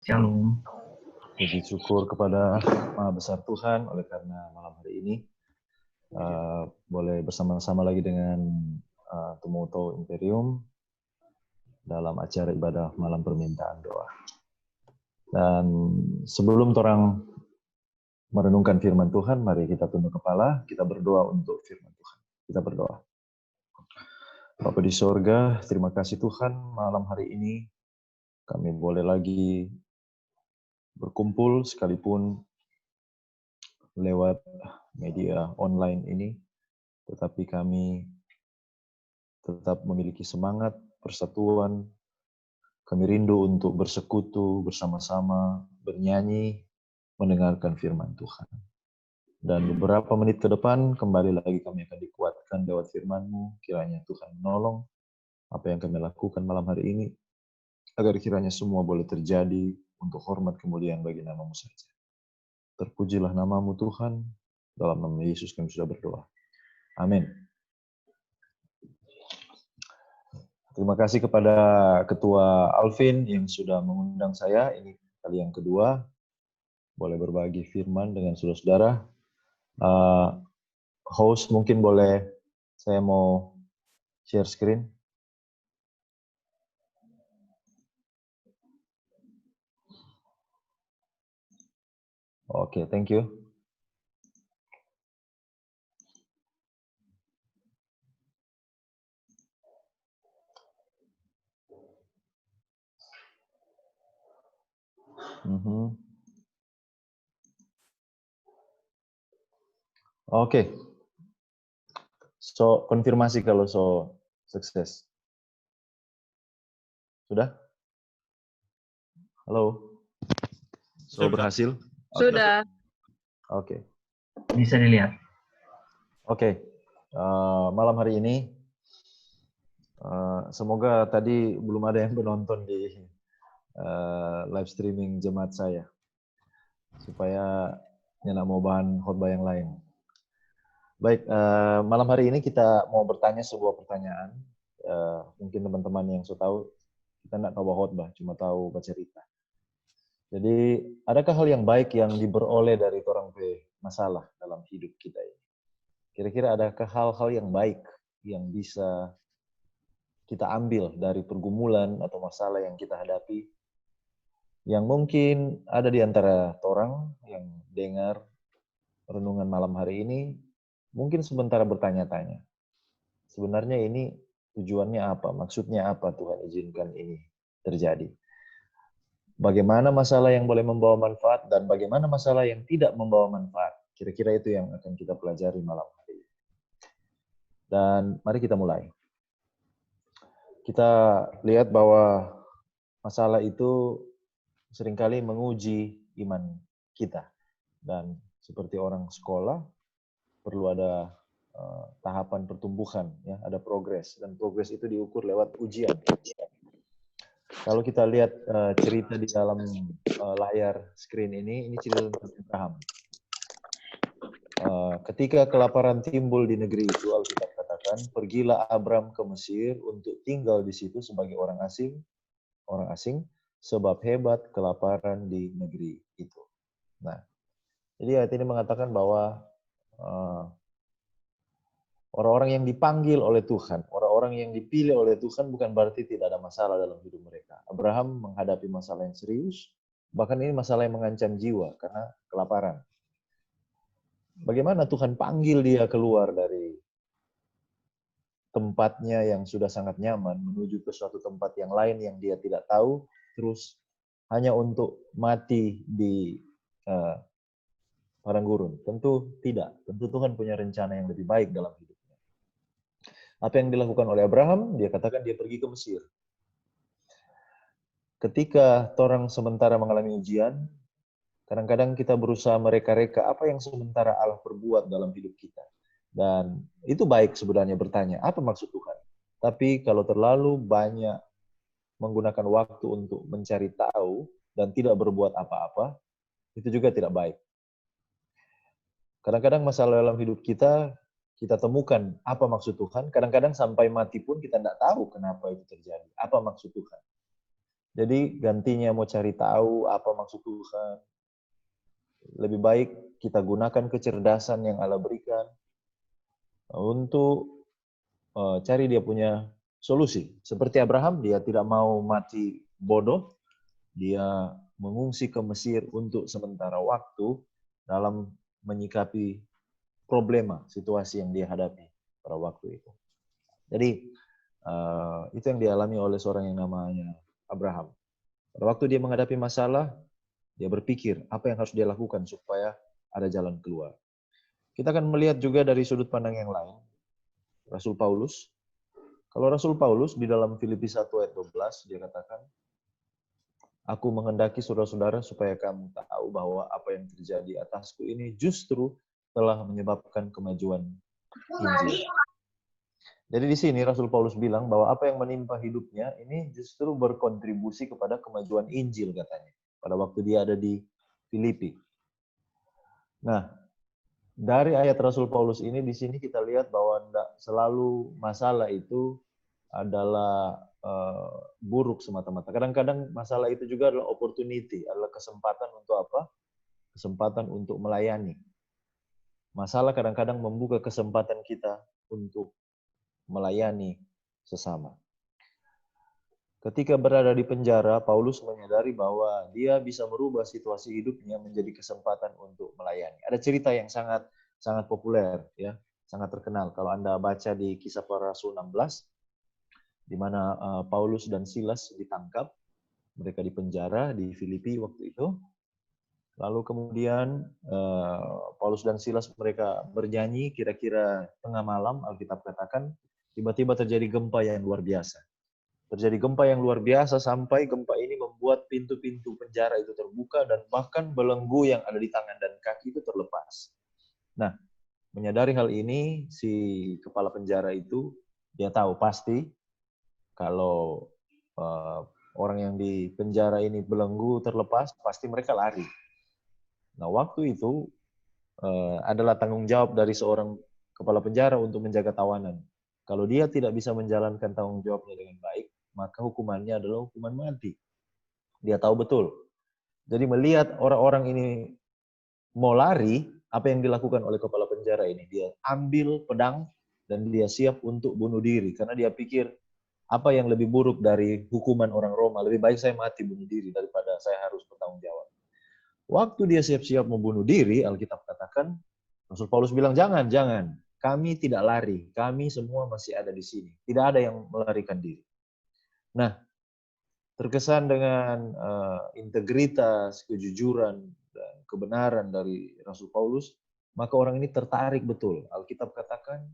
Shalom. Puji syukur kepada Maha Besar Tuhan oleh karena malam hari ini boleh bersama-sama lagi dengan Tumoto Imperium dalam acara ibadah malam permintaan doa. Dan sebelum orang merenungkan firman Tuhan, mari kita tunduk kepala, kita berdoa untuk firman Tuhan. Kita berdoa. Bapa di sorga, terima kasih Tuhan malam hari ini kami boleh lagi berkumpul sekalipun lewat media online ini, tetapi kami tetap memiliki semangat persatuan. Kami rindu untuk bersekutu bersama-sama, bernyanyi, mendengarkan firman Tuhan. Dan beberapa menit ke depan, kembali lagi kami akan dikuatkan lewat firman-Mu. Kiranya Tuhan menolong apa yang kami lakukan malam hari ini, agar kiranya semua boleh terjadi untuk hormat kemuliaan bagi nama-Mu saja. Terpujilah nama-Mu Tuhan, dalam nama Yesus kami sudah berdoa. Amin. Terima kasih kepada Ketua Alvin yang sudah mengundang saya. Ini kali yang kedua. Boleh berbagi firman dengan saudara-saudara. Host mungkin boleh, saya mau share screen. Oke, thank you. Oke. So, konfirmasi kalau sukses. Sudah? Halo? Berhasil? Sudah. Oke. Bisa dilihat. Oke. Malam hari ini, semoga tadi belum ada yang menonton di live streaming jemaat saya, supaya nyenak mau bahan khotbah yang lain. Baik, malam hari ini kita mau bertanya sebuah pertanyaan. Mungkin teman-teman yang sudah tahu, kita tidak tahu khotbah, cuma tahu bercerita. Jadi, adakah hal yang baik yang diperoleh dari orang masalah dalam hidup kita ini? Kira-kira adakah hal-hal yang baik yang bisa kita ambil dari pergumulan atau masalah yang kita hadapi, yang mungkin ada di antara orang yang dengar renungan malam hari ini, mungkin sebentar bertanya-tanya. Sebenarnya ini tujuannya apa? Maksudnya apa Tuhan izinkan ini terjadi? Bagaimana masalah yang boleh membawa manfaat dan bagaimana masalah yang tidak membawa manfaat? Kira-kira itu yang akan kita pelajari malam hari ini. Dan mari kita mulai. Kita lihat bahwa masalah itu seringkali menguji iman kita. Dan seperti orang sekolah, perlu ada tahapan pertumbuhan, ya, ada progres. Dan progres itu diukur lewat ujian. Kalau kita lihat cerita di dalam layar screen ini cerita tentang Abraham. Ketika kelaparan timbul di negeri itu, Alkitab katakan, pergilah Abram ke Mesir untuk tinggal di situ sebagai orang asing, sebab hebat kelaparan di negeri itu. Nah, jadi ayat ini mengatakan bahwa orang-orang yang dipanggil oleh Tuhan, orang-orang yang dipilih oleh Tuhan bukan berarti tidak ada masalah dalam hidup mereka. Abraham menghadapi masalah yang serius, bahkan ini masalah yang mengancam jiwa karena kelaparan. Bagaimana Tuhan panggil dia keluar dari tempatnya yang sudah sangat nyaman menuju ke suatu tempat yang lain yang dia tidak tahu, terus hanya untuk mati di padang gurun? Tentu tidak. Tentu Tuhan punya rencana yang lebih baik dalam hidupnya. Apa yang dilakukan oleh Abraham? Dia katakan dia pergi ke Mesir. Ketika orang sementara mengalami ujian, kadang-kadang kita berusaha mereka-reka apa yang sementara Allah perbuat dalam hidup kita. Dan itu baik sebenarnya bertanya, apa maksud Tuhan? Tapi kalau terlalu banyak menggunakan waktu untuk mencari tahu dan tidak berbuat apa-apa, itu juga tidak baik. Kadang-kadang masalah dalam hidup kita temukan apa maksud Tuhan. Kadang-kadang sampai mati pun kita tidak tahu kenapa itu terjadi. Apa maksud Tuhan. Jadi gantinya mau cari tahu apa maksud Tuhan, lebih baik kita gunakan kecerdasan yang Allah berikan untuk cari dia punya solusi. Seperti Abraham, dia tidak mau mati bodoh, dia mengungsi ke Mesir untuk sementara waktu dalam menyikapi problema, situasi yang dia hadapi pada waktu itu. Jadi, itu yang dialami oleh seorang yang namanya Abraham. Pada waktu dia menghadapi masalah, dia berpikir apa yang harus dia lakukan supaya ada jalan keluar. Kita akan melihat juga dari sudut pandang yang lain. Rasul Paulus. Kalau Rasul Paulus di dalam Filipi 1 ayat 12, dia katakan, aku menghendaki saudara-saudara supaya kamu tahu bahwa apa yang terjadi atasku ini justru telah menyebabkan kemajuan Injil. Jadi di sini Rasul Paulus bilang bahwa apa yang menimpa hidupnya ini justru berkontribusi kepada kemajuan Injil katanya. Pada waktu dia ada di Filipi. Nah, dari ayat Rasul Paulus ini di sini kita lihat bahwa tidak selalu masalah itu adalah buruk semata-mata. Kadang-kadang masalah itu juga adalah opportunity, adalah kesempatan untuk apa? Kesempatan untuk melayani. Masalah kadang-kadang membuka kesempatan kita untuk melayani sesama. Ketika berada di penjara, Paulus menyadari bahwa dia bisa merubah situasi hidupnya menjadi kesempatan untuk melayani. Ada cerita yang sangat populer, ya, sangat terkenal. Kalau Anda baca di Kisah Para Rasul 16, di mana Paulus dan Silas ditangkap, mereka dipenjara di Filipi waktu itu. Lalu kemudian Paulus dan Silas mereka bernyanyi, kira-kira tengah malam, Alkitab katakan, tiba-tiba terjadi gempa yang luar biasa. Terjadi gempa yang luar biasa sampai gempa ini membuat pintu-pintu penjara itu terbuka dan bahkan belenggu yang ada di tangan dan kaki itu terlepas. Nah, menyadari hal ini, si kepala penjara itu, dia tahu pasti kalau orang yang di penjara ini belenggu terlepas, pasti mereka lari. Nah, waktu itu adalah tanggung jawab dari seorang kepala penjara untuk menjaga tawanan. Kalau dia tidak bisa menjalankan tanggung jawabnya dengan baik, maka hukumannya adalah hukuman mati. Dia tahu betul. Jadi melihat orang-orang ini mau lari, apa yang dilakukan oleh kepala penjara ini? Dia ambil pedang dan dia siap untuk bunuh diri. Karena dia pikir, apa yang lebih buruk dari hukuman orang Roma? Lebih baik saya mati bunuh diri daripada saya harus bertanggung jawab. Waktu dia siap-siap membunuh diri, Alkitab katakan, Rasul Paulus bilang, jangan. Kami tidak lari. Kami semua masih ada di sini. Tidak ada yang melarikan diri. Nah, terkesan dengan integritas, kejujuran, dan kebenaran dari Rasul Paulus, maka orang ini tertarik betul. Alkitab katakan,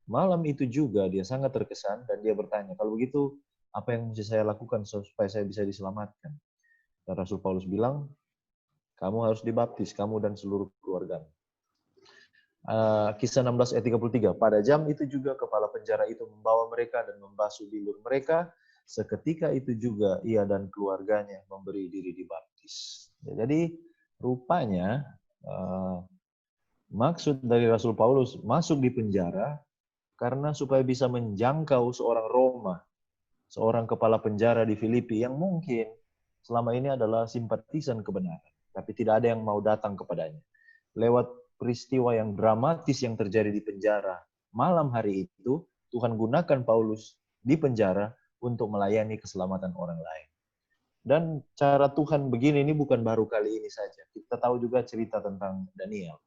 malam itu juga dia sangat terkesan dan dia bertanya, kalau begitu apa yang mesti saya lakukan supaya saya bisa diselamatkan? Dan Rasul Paulus bilang, kamu harus dibaptis, kamu dan seluruh keluarga. Kisah 16 ayat 33. Pada jam itu juga kepala penjara itu membawa mereka dan membasuh bilur mereka. Seketika itu juga ia dan keluarganya memberi diri dibaptis. Jadi rupanya maksud dari Rasul Paulus masuk di penjara karena supaya bisa menjangkau seorang Roma, seorang kepala penjara di Filipi yang mungkin selama ini adalah simpatisan kebenaran, tapi tidak ada yang mau datang kepadanya. Lewat peristiwa yang dramatis yang terjadi di penjara malam hari itu, Tuhan gunakan Paulus di penjara untuk melayani keselamatan orang lain. Dan cara Tuhan begini ini bukan baru kali ini saja. Kita tahu juga cerita tentang Daniel.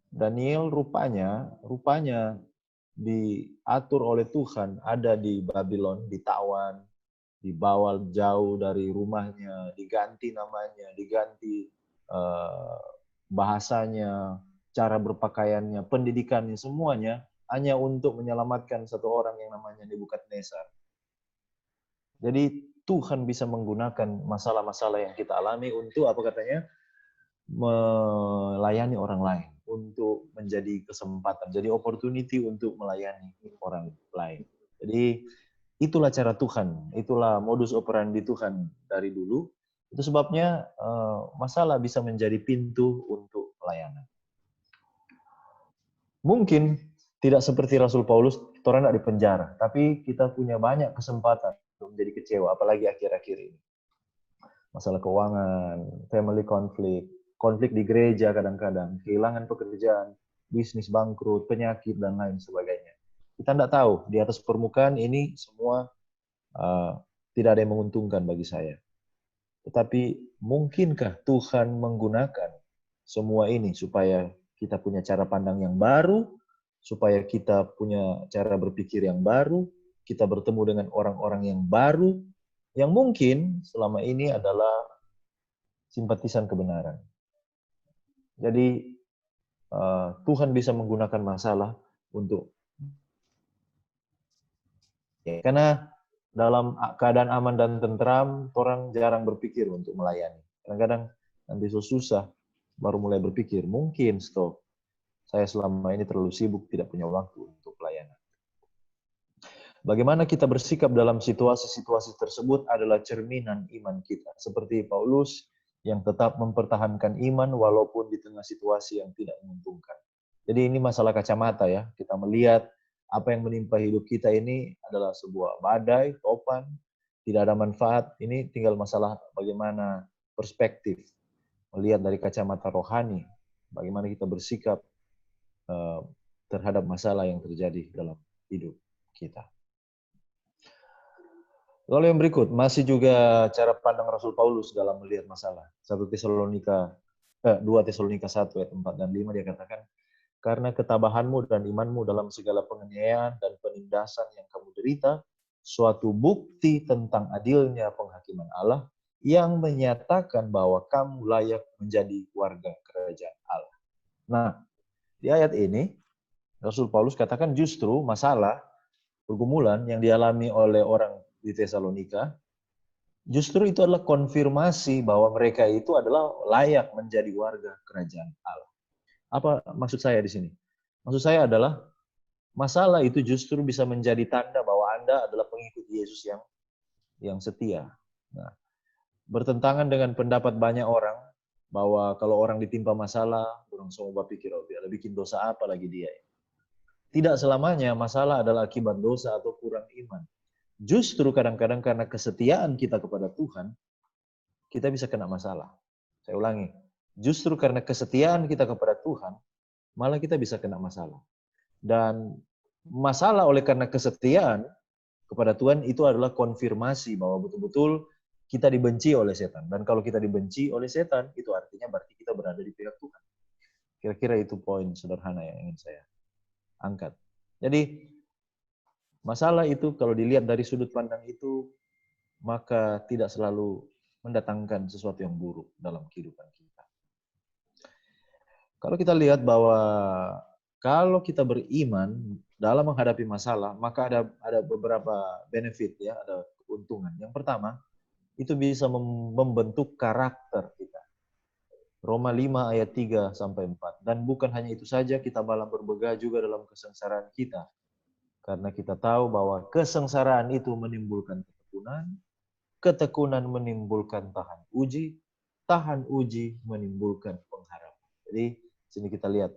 Daniel rupanya diatur oleh Tuhan ada di Babylon, ditawan, dibawa jauh dari rumahnya, diganti namanya, diganti bahasanya, cara berpakaiannya, pendidikannya, semuanya hanya untuk menyelamatkan satu orang yang namanya Nebukadnezar. Jadi Tuhan bisa menggunakan masalah-masalah yang kita alami untuk apa katanya? Melayani orang lain, untuk menjadi kesempatan, jadi opportunity untuk melayani orang lain. Jadi itulah cara Tuhan, itulah modus operandi Tuhan dari dulu. Itu sebabnya masalah bisa menjadi pintu untuk pelayanan. Mungkin tidak seperti Rasul Paulus, kita tidak di penjara, tapi kita punya banyak kesempatan menjadi kecewa, apalagi akhir-akhir ini. Masalah keuangan, family conflict, konflik di gereja kadang-kadang, kehilangan pekerjaan, bisnis bangkrut, penyakit, dan lain sebagainya. Kita tidak tahu, di atas permukaan ini semua tidak ada yang menguntungkan bagi saya. Tetapi mungkinkah Tuhan menggunakan semua ini supaya kita punya cara pandang yang baru, supaya kita punya cara berpikir yang baru, kita bertemu dengan orang-orang yang baru, yang mungkin selama ini adalah simpatisan kebenaran. Jadi Tuhan bisa menggunakan masalah untuk, karena dalam keadaan aman dan tentram, orang jarang berpikir untuk melayani. Kadang-kadang nanti susah, baru mulai berpikir, mungkin stop. Saya selama ini terlalu sibuk, tidak punya waktu untuk pelayanan. Bagaimana kita bersikap dalam situasi-situasi tersebut adalah cerminan iman kita. Seperti Paulus yang tetap mempertahankan iman walaupun di tengah situasi yang tidak menguntungkan. Jadi ini masalah kacamata ya. Kita melihat apa yang menimpa hidup kita ini adalah sebuah badai, topan, tidak ada manfaat. Ini tinggal masalah bagaimana perspektif. Melihat dari kacamata rohani, bagaimana kita bersikap terhadap masalah yang terjadi dalam hidup kita. Lalu yang berikut, masih juga cara pandang Rasul Paulus dalam melihat masalah. 2 Tesalonika 1 ayat 4 dan 5 dia katakan, karena ketabahanmu dan imanmu dalam segala penganiayaan dan penindasan yang kamu derita, suatu bukti tentang adilnya penghakiman Allah yang menyatakan bahwa kamu layak menjadi warga kerajaan Allah. Nah, di ayat ini, Rasul Paulus katakan justru masalah, pergumulan yang dialami oleh orang di Tesalonika, justru itu adalah konfirmasi bahwa mereka itu adalah layak menjadi warga kerajaan Allah. Apa maksud saya di sini? Maksud saya adalah masalah itu justru bisa menjadi tanda bahwa Anda adalah pengikut Yesus yang setia. Nah, bertentangan dengan pendapat banyak orang bahwa kalau orang ditimpa masalah, orang semua berpikir, oh dia bikin dosa apa lagi dia. Tidak selamanya masalah adalah akibat dosa atau kurang iman. Justru kadang-kadang karena kesetiaan kita kepada Tuhan, kita bisa kena masalah. Saya ulangi, justru karena kesetiaan kita kepada Tuhan, malah kita bisa kena masalah. Dan masalah oleh karena kesetiaan kepada Tuhan itu adalah konfirmasi bahwa betul-betul kita dibenci oleh setan. Dan kalau kita dibenci oleh setan, itu artinya berarti kita berada di pihak Tuhan. Kira-kira itu poin sederhana yang ingin saya angkat. Jadi, masalah itu kalau dilihat dari sudut pandang itu, maka tidak selalu mendatangkan sesuatu yang buruk dalam kehidupan kita. Kalau kita lihat bahwa kalau kita beriman dalam menghadapi masalah, maka ada beberapa benefit ya, ada keuntungan. Yang pertama, itu bisa membentuk karakter kita. Roma 5 ayat 3 sampai 4. Dan bukan hanya itu saja, kita malah berbega juga dalam kesengsaraan kita. Karena kita tahu bahwa kesengsaraan itu menimbulkan ketekunan, ketekunan menimbulkan tahan uji menimbulkan pengharapan. Jadi sini kita lihat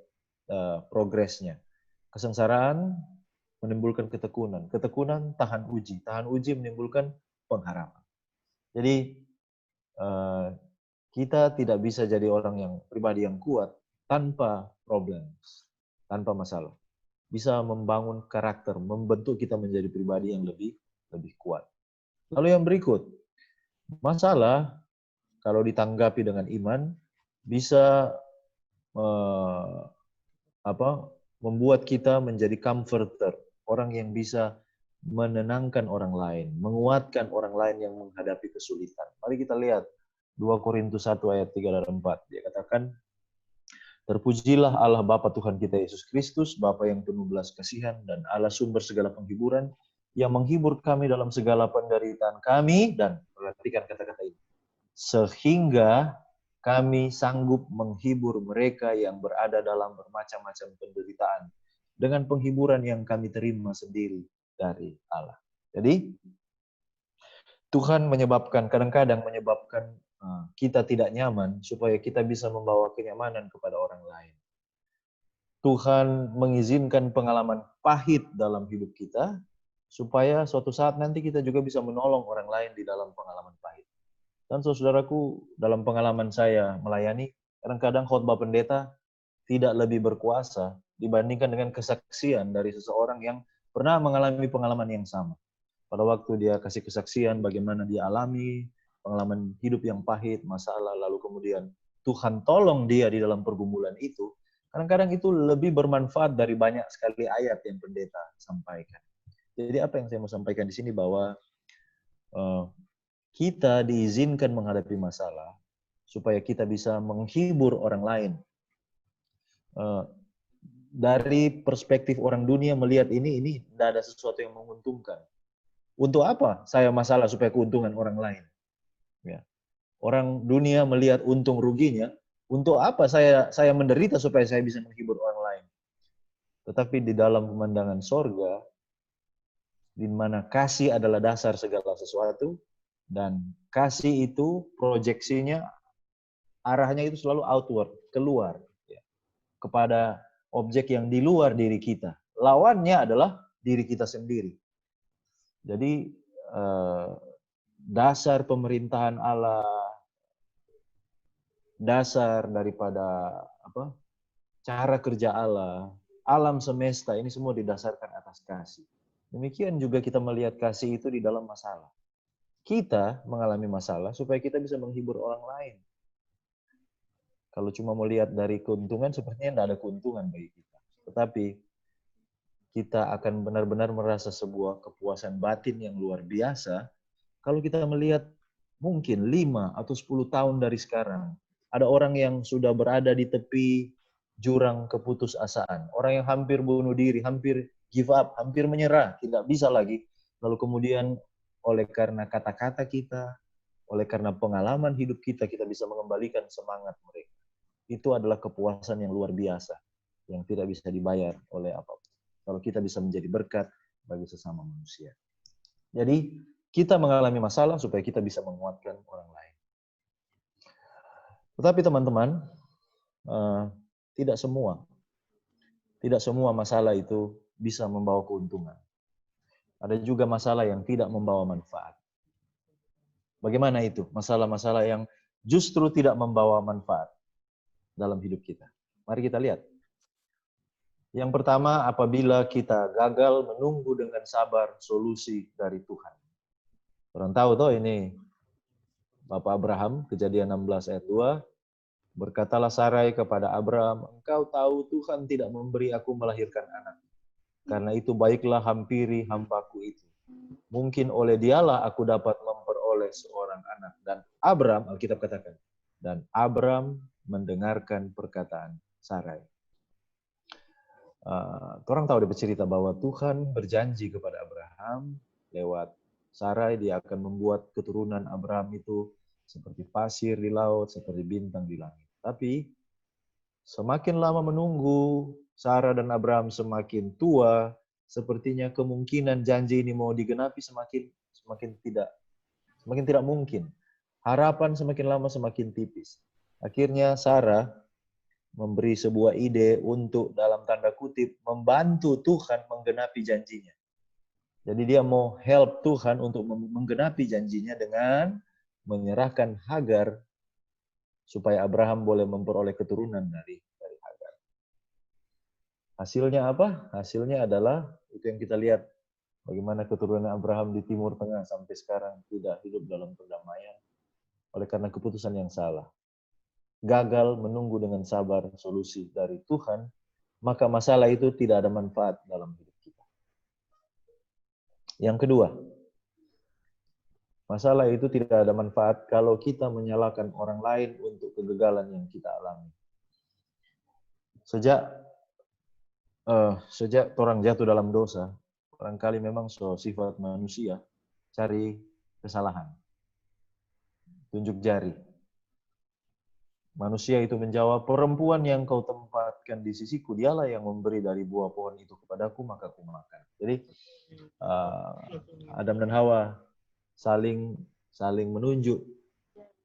progresnya. Kesengsaraan menimbulkan ketekunan, ketekunan tahan uji menimbulkan pengharapan. Jadi kita tidak bisa jadi orang yang pribadi yang kuat tanpa problem, tanpa masalah. Bisa membangun karakter, membentuk kita menjadi pribadi yang lebih kuat. Lalu yang berikut, masalah kalau ditanggapi dengan iman bisa membuat kita menjadi comforter, orang yang bisa menenangkan orang lain, menguatkan orang lain yang menghadapi kesulitan. Mari kita lihat 2 Korintus 1 ayat 3 dan 4. Dia katakan, terpujilah Allah Bapa Tuhan kita Yesus Kristus, Bapa yang penuh belas kasihan dan Allah sumber segala penghiburan, yang menghibur kami dalam segala penderitaan kami, dan perhatikan kata-kata ini, sehingga kami sanggup menghibur mereka yang berada dalam bermacam-macam penderitaan dengan penghiburan yang kami terima sendiri dari Allah. Jadi Tuhan kadang-kadang menyebabkan kita tidak nyaman supaya kita bisa membawa kenyamanan kepada orang lain. Tuhan mengizinkan pengalaman pahit dalam hidup kita supaya suatu saat nanti kita juga bisa menolong orang lain di dalam pengalaman pahit. Dan saudaraku, dalam pengalaman saya melayani, kadang-kadang khotbah pendeta tidak lebih berkuasa dibandingkan dengan kesaksian dari seseorang yang pernah mengalami pengalaman yang sama. Pada waktu dia kasih kesaksian bagaimana dia alami pengalaman hidup yang pahit, masalah, lalu kemudian Tuhan tolong dia di dalam pergumulan itu, kadang-kadang itu lebih bermanfaat dari banyak sekali ayat yang pendeta sampaikan. Jadi apa yang saya mau sampaikan di sini bahwa kita diizinkan menghadapi masalah supaya kita bisa menghibur orang lain. Dari perspektif orang dunia melihat ini tidak ada sesuatu yang menguntungkan. Untuk apa saya masalah supaya keuntungan orang lain? Ya. Orang dunia melihat untung ruginya. Untuk apa saya menderita supaya saya bisa menghibur orang lain? Tetapi di dalam pemandangan sorga, di mana kasih adalah dasar segala sesuatu, dan kasih itu proyeksinya, arahnya itu selalu outward, keluar. Ya, kepada objek yang di luar diri kita. Lawannya adalah diri kita sendiri. Jadi dasar pemerintahan Allah, dasar daripada cara kerja Allah, alam semesta ini semua didasarkan atas kasih. Demikian juga kita melihat kasih itu di dalam masalah. Kita mengalami masalah supaya kita bisa menghibur orang lain. Kalau cuma melihat dari keuntungan, sepertinya tidak ada keuntungan bagi kita. Tetapi kita akan benar-benar merasa sebuah kepuasan batin yang luar biasa kalau kita melihat mungkin 5 atau 10 tahun dari sekarang, ada orang yang sudah berada di tepi jurang keputusasaan. Orang yang hampir bunuh diri, hampir give up, hampir menyerah, tidak bisa lagi. Lalu kemudian oleh karena kata-kata kita, oleh karena pengalaman hidup kita, kita bisa mengembalikan semangat mereka. Itu adalah kepuasan yang luar biasa, yang tidak bisa dibayar oleh apapun. Kalau kita bisa menjadi berkat bagi sesama manusia. Jadi, kita mengalami masalah supaya kita bisa menguatkan orang lain. Tetapi teman-teman, tidak semua masalah itu bisa membawa keuntungan. Ada juga masalah yang tidak membawa manfaat. Bagaimana itu? Masalah-masalah yang justru tidak membawa manfaat dalam hidup kita. Mari kita lihat. Yang pertama, apabila kita gagal menunggu dengan sabar solusi dari Tuhan. Orang tahu toh ini Bapak Abraham, Kejadian 16 ayat 2, berkatalah Sarai kepada Abraham, engkau tahu Tuhan tidak memberi aku melahirkan anak. Karena itu baiklah hampiri hambaku itu. Mungkin oleh dialah aku dapat memperoleh seorang anak. Dan Abraham, Alkitab katakan, dan Abraham mendengarkan perkataan Sarai. Orang tahu dia bercerita bahwa Tuhan berjanji kepada Abraham lewat Sarai, dia akan membuat keturunan Abraham itu seperti pasir di laut, seperti bintang di langit. Tapi semakin lama menunggu, Sarah dan Abraham semakin tua, sepertinya kemungkinan janji ini mau digenapi semakin tidak mungkin. Harapan semakin lama semakin tipis. Akhirnya Sarah memberi sebuah ide untuk dalam tanda kutip membantu Tuhan menggenapi janjinya. Jadi dia mau help Tuhan untuk menggenapi janjinya dengan menyerahkan Hagar supaya Abraham boleh memperoleh keturunan dari Hagar. Hasilnya apa? Hasilnya adalah itu yang kita lihat bagaimana keturunan Abraham di Timur Tengah sampai sekarang tidak hidup dalam perdamaian oleh karena keputusan yang salah. Gagal menunggu dengan sabar solusi dari Tuhan, maka masalah itu tidak ada manfaat dalam hidup kita. Yang kedua, masalah itu tidak ada manfaat kalau kita menyalahkan orang lain untuk kegagalan yang kita alami. Sejak orang jatuh dalam dosa, barangkali memang sifat manusia cari kesalahan, tunjuk jari. Manusia itu menjawab, perempuan yang kau tempatkan di sisiku, dialah yang memberi dari buah pohon itu kepadaku, maka aku makan. Jadi Adam dan Hawa saling menunjuk,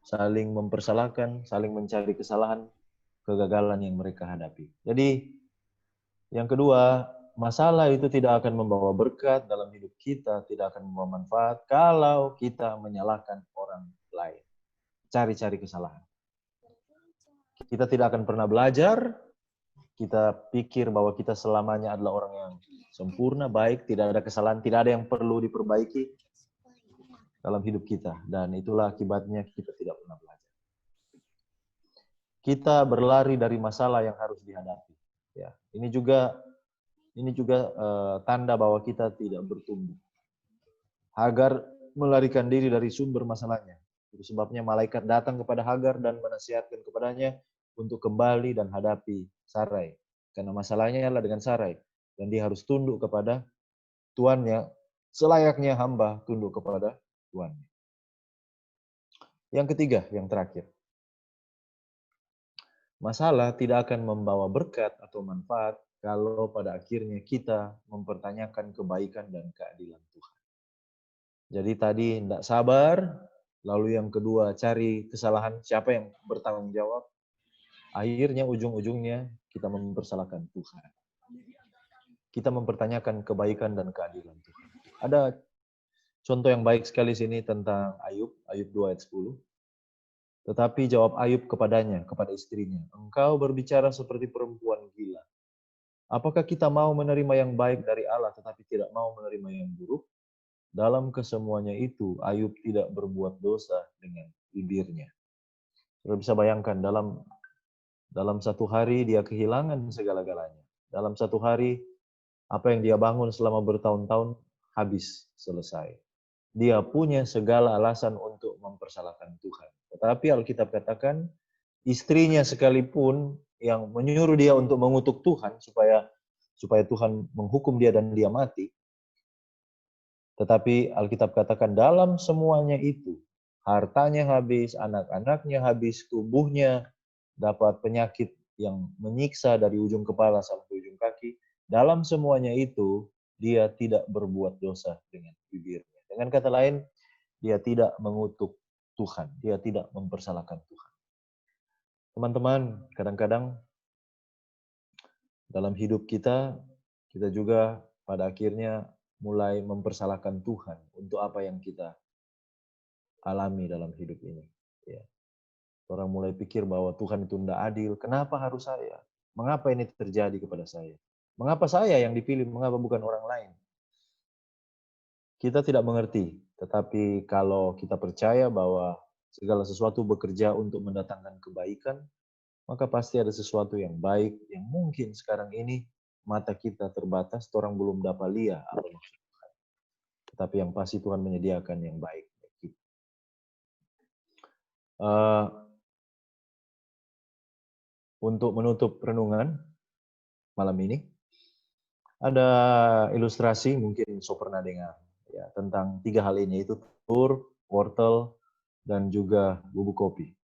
saling mempersalahkan, saling mencari kesalahan, kegagalan yang mereka hadapi. Jadi yang kedua, masalah itu tidak akan membawa berkat dalam hidup kita, tidak akan membawa manfaat kalau kita menyalahkan orang lain. Cari-cari kesalahan. Kita tidak akan pernah belajar, kita pikir bahwa kita selamanya adalah orang yang sempurna, baik, tidak ada kesalahan, tidak ada yang perlu diperbaiki dalam hidup kita. Dan itulah akibatnya kita tidak pernah belajar. Kita berlari dari masalah yang harus dihadapi. Ya, ini juga tanda bahwa kita tidak bertumbuh. Hagar melarikan diri dari sumber masalahnya. Itu sebabnya malaikat datang kepada Hagar dan menasihatkan kepadanya untuk kembali dan hadapi Sarai. Karena masalahnya adalah dengan Sarai. Dan dia harus tunduk kepada tuannya, selayaknya hamba tunduk kepada tuannya. Yang ketiga, yang terakhir. Masalah tidak akan membawa berkat atau manfaat kalau pada akhirnya kita mempertanyakan kebaikan dan keadilan Tuhan. Jadi tadi tidak sabar, lalu yang kedua cari kesalahan siapa yang bertanggung jawab. Akhirnya ujung-ujungnya kita mempersalahkan Tuhan. Kita mempertanyakan kebaikan dan keadilan Tuhan. Ada contoh yang baik sekali sini tentang Ayub 2 ayat 10. Tetapi jawab Ayub kepadanya, kepada istrinya, engkau berbicara seperti perempuan gila. Apakah kita mau menerima yang baik dari Allah tetapi tidak mau menerima yang buruk? Dalam kesemuanya itu, Ayub tidak berbuat dosa dengan bibirnya. Sudah bisa bayangkan, dalam satu hari dia kehilangan segala-galanya. Dalam satu hari, apa yang dia bangun selama bertahun-tahun habis, selesai. Dia punya segala alasan untuk mempersalahkan Tuhan. Tetapi Alkitab katakan, istrinya sekalipun yang menyuruh dia untuk mengutuk Tuhan supaya Tuhan menghukum dia dan dia mati. Tetapi Alkitab katakan dalam semuanya itu, hartanya habis, anak-anaknya habis, tubuhnya dapat penyakit yang menyiksa dari ujung kepala sampai ujung kaki. Dalam semuanya itu, dia tidak berbuat dosa dengan bibirnya. Dengan kata lain, dia tidak mengutuk Tuhan. Dia tidak mempersalahkan Tuhan. Teman-teman, kadang-kadang dalam hidup kita juga pada akhirnya mulai mempersalahkan Tuhan untuk apa yang kita alami dalam hidup ini. Ya. Orang mulai pikir bahwa Tuhan itu tidak adil. Kenapa harus saya? Mengapa ini terjadi kepada saya? Mengapa saya yang dipilih? Mengapa bukan orang lain? Kita tidak mengerti, tetapi kalau kita percaya bahwa segala sesuatu bekerja untuk mendatangkan kebaikan, maka pasti ada sesuatu yang baik yang mungkin sekarang ini mata kita terbatas, orang belum dapat lihat apa maksud Tuhan. Tetapi yang pasti Tuhan menyediakan yang baik bagi kita. Untuk menutup renungan malam ini, ada ilustrasi mungkin so pernah dengar ya, tentang 3 hal ini, yaitu telur, wortel, dan juga bubuk kopi.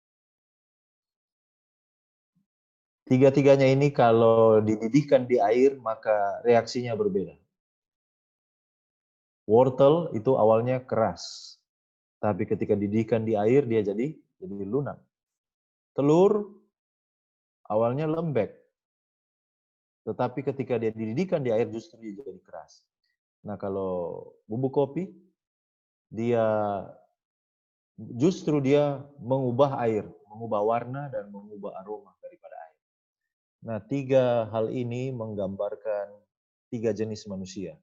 Tiga-tiganya ini kalau dididihkan di air maka reaksinya berbeda. Wortel itu awalnya keras, tapi ketika dididihkan di air dia jadi lunak. Telur awalnya lembek, tetapi ketika dia dididihkan di air justru dia jadi keras. Nah kalau bubuk kopi, justru dia mengubah air, mengubah warna dan mengubah aroma daripada air. Nah 3 hal ini menggambarkan 3 jenis manusia.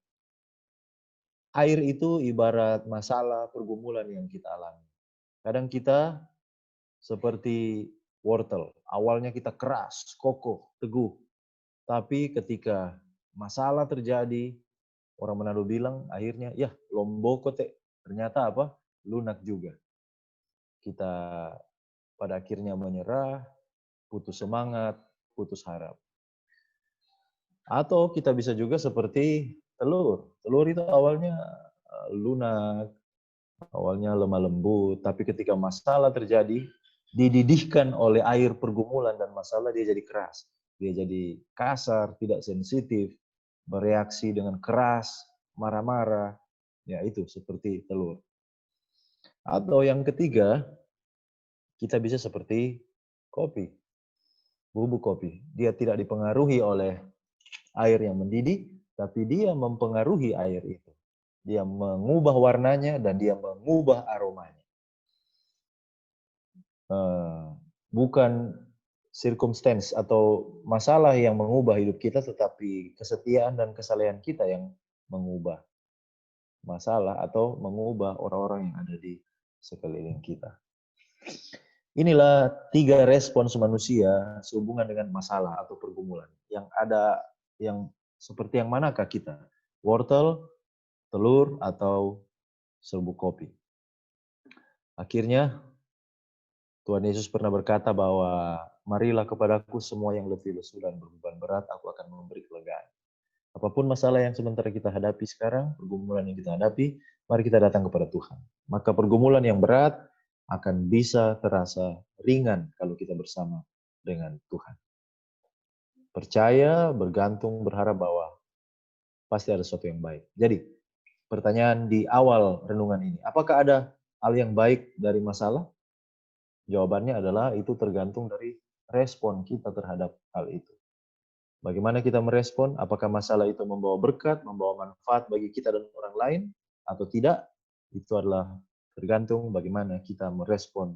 Air itu ibarat masalah, pergumulan yang kita alami. Kadang kita seperti wortel, awalnya kita keras, kokoh, teguh. Tapi ketika masalah terjadi, orang Manado bilang akhirnya, ya lombok teh, ternyata apa? Lunak juga. Kita pada akhirnya menyerah, putus semangat, putus harap. Atau kita bisa juga seperti telur. Telur itu awalnya lunak, awalnya lemah lembut, tapi ketika masalah terjadi, dididihkan oleh air pergumulan dan masalah, dia jadi keras. Dia jadi kasar, tidak sensitif, bereaksi dengan keras, marah-marah. Ya itu seperti telur. Atau yang ketiga, kita bisa seperti kopi. Bubuk kopi. Dia tidak dipengaruhi oleh air yang mendidih, tapi dia mempengaruhi air itu. Dia mengubah warnanya dan dia mengubah aromanya. Bukan circumstance atau masalah yang mengubah hidup kita, tetapi kesetiaan dan kesalehan kita yang mengubah masalah atau mengubah orang-orang yang ada di sekeliling kita. Inilah 3 respons manusia sehubungan dengan masalah atau pergumulan. Yang ada, yang seperti yang manakah kita? Wortel, telur, atau serbuk kopi? Akhirnya, Tuhan Yesus pernah berkata bahwa, marilah kepadaku semua yang letih lesu dan berbeban berat, aku akan memberi kelegaan. Apapun masalah yang sementara kita hadapi sekarang, pergumulan yang kita hadapi, mari kita datang kepada Tuhan. Maka pergumulan yang berat akan bisa terasa ringan kalau kita bersama dengan Tuhan. Percaya, bergantung, berharap bahwa pasti ada sesuatu yang baik. Jadi, pertanyaan di awal renungan ini, apakah ada hal yang baik dari masalah? Jawabannya adalah itu tergantung dari respon kita terhadap hal itu. Bagaimana kita merespon? Apakah masalah itu membawa berkat, membawa manfaat bagi kita dan orang lain, atau tidak? Itu adalah tergantung bagaimana kita merespon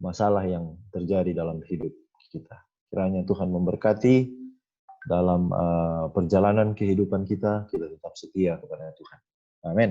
masalah yang terjadi dalam hidup kita. Kiranya Tuhan memberkati dalam perjalanan kehidupan kita tetap setia kepada Tuhan. Amin.